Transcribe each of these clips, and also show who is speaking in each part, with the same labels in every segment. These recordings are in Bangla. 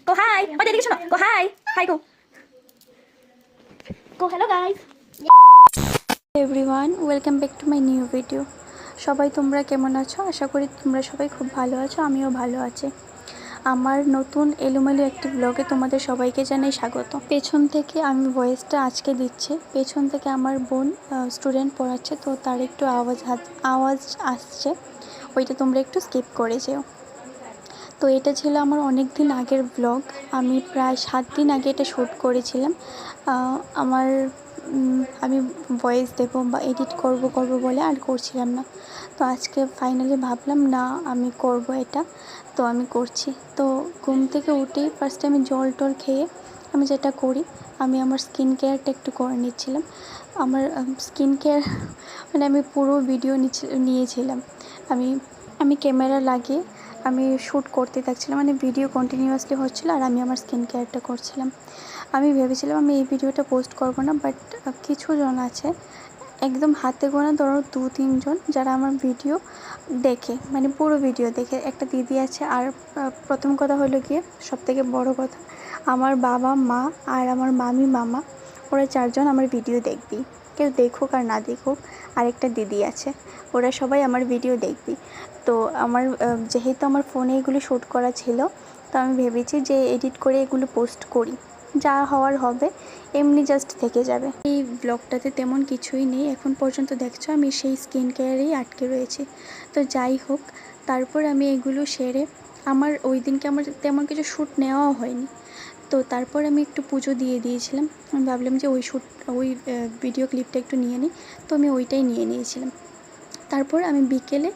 Speaker 1: Go hi. Oh, এদিকে শোনো. Go hi. Hi go. Go hello guys.
Speaker 2: Everyone welcome back to my new video. সবাই তোমরা কেমন আছো? আশা করি তোমরা সবাই খুব ভালো আছো, আমিও ভালো আছি। আমার নতুন এলোমেলো একটি ব্লগে তোমাদের সবাইকে জানাই স্বাগত। পেছন থেকে আমি ভয়েসটা আজকে দিচ্ছি, পেছন থেকে আমার বোন স্টুডেন্ট পড়াচ্ছে, তো তার একটু আওয়াজ আসছে, ওইটা তোমরা একটু স্কিপ করে যেও। তো এটা ছিল আমার অনেক দিন আগের ব্লগ, আমি প্রায় 7 দিন আগে এটা শ্যুট করেছিলাম। আমি ভয়েস দেবো বা এডিট করব বলে আর করছিলাম না। তো আজকে ফাইনালি ভাবলাম না আমি করব এটা, তো আমি করছি। তো ঘুম থেকে উঠেই ফার্স্টে আমি জল টল খেয়ে আমি যেটা করি, আমি আমার স্কিন কেয়ারটা একটু করে নিচ্ছিলাম। আমার স্কিন কেয়ার মানে আমি পুরো ভিডিও নিয়েছিলাম। আমি ক্যামেরা লাগিয়ে আমি শ্যুট করতে থাকছিলাম, মানে ভিডিও কন্টিনিউয়াসলি হচ্ছিলো আর আমি আমার স্কিন কেয়ারটা করছিলাম। আমি ভেবেছিলাম আমি এই ভিডিওটা পোস্ট করব না, বাট কিছু জন আছে একদম হাতে গোনা, ধরো 2-3 জন যারা আমার ভিডিও দেখে, মানে পুরো ভিডিও দেখে। একটা দিদি আছে, আর প্রথম কথা হলো গিয়ে সবথেকে বড় কথা, আমার বাবা মা আর আমার মামি মামা, ওরা 4 জন আমার ভিডিও দেখবি, কেউ দেখুক আর না দেখুক। আরেকটা দিদি আছে, ওরা সবাই আমার ভিডিও দেখবি। তো যেহেতু আমার ফোনে এগুলো শ্যুট করা ছিল, তো আমি ভেবেছি যে এডিট করে এগুলো পোস্ট করি, যা হওয়ার হবে, এমনি জাস্ট থেকে যাবে। এই ব্লগটাতে তেমন কিছুই নেই এখন পর্যন্ত, দেখছো আমি সেই স্কিন কেয়ারেই আটকে রয়েছি। তো যাই হোক, তারপর আমি এগুলো সেরে আমার ওই দিনকে আমার তেমন কিছু শ্যুট নেওয়াও হয়নি। তো তারপর আমি একটু পুজো দিয়ে দিয়েছিলাম। আমি ভাবলাম যে ওই ভিডিও ক্লিপটা একটু নিয়ে নিই, তো আমি ওইটাই নিয়ে নিয়েছিলাম। তারপর আমি বিকেলে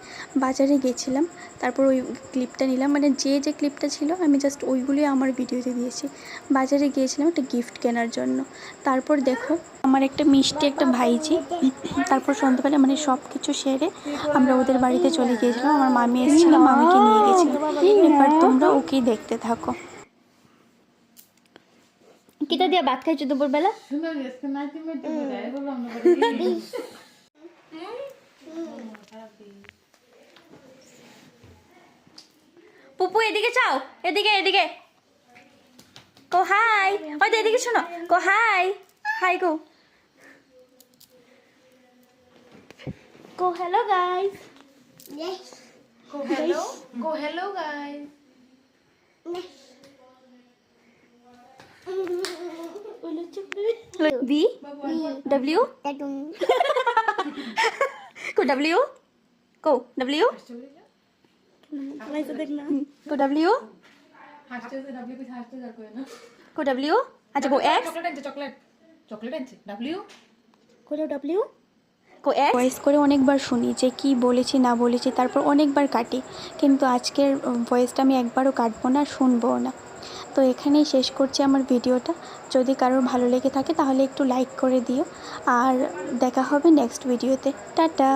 Speaker 2: বাজারে গেছিলাম, তারপর ওই ক্লিপটা নিলাম, মানে যে ক্লিপটা ছিল আমি জাস্ট ওইগুলোই আমার ভিডিওতে দিয়েছি। বাজারে গিয়েছিলাম একটা গিফট কেনার জন্য। তারপর দেখো আমার একটা মিষ্টি একটা ভাইজি, তারপর সন্ধ্যাবেলা মানে সব কিছু সেরে আমরা ওদের বাড়িতে চলে গিয়েছিলাম। আমার মামি এসেছিল, মামিকে নিয়ে গেছিলাম। এবার তোমরা ওকেই দেখতে থাকো।
Speaker 1: কিটা দিয়া ভাত খাইছো দুপুরবেলা? পুপু এদিকে চাও, এদিকে এদিকে। গো হাই। ওই তো এদিকে শোনো. গো হাই. হাই গো. Go hello guys.
Speaker 3: Yes.
Speaker 4: Go hello. Go hello, guys.
Speaker 1: V W Go W. Go W. Go W.
Speaker 4: হাসতে ডাব্লিউ কি হাসতে যা কই না
Speaker 1: Go W. আচ্ছা গো X.
Speaker 4: চকলেট আনছে W
Speaker 1: Go W. Go X.
Speaker 2: Voice করে অনেকবার শুনি যে কি বলেছি না বলেছি, তারপর অনেকবার কাটি, কিন্তু আজকের ভয়েসটা আমি একবারও কাটবো না, শুনবও না। তো এখানেই শেষ করছি আমার ভিডিওটা। যদি কারোর ভালো লেগে থাকে তাহলে একটু লাইক করে দিও, আর দেখা হবে নেক্সট ভিডিওতে। টাটা।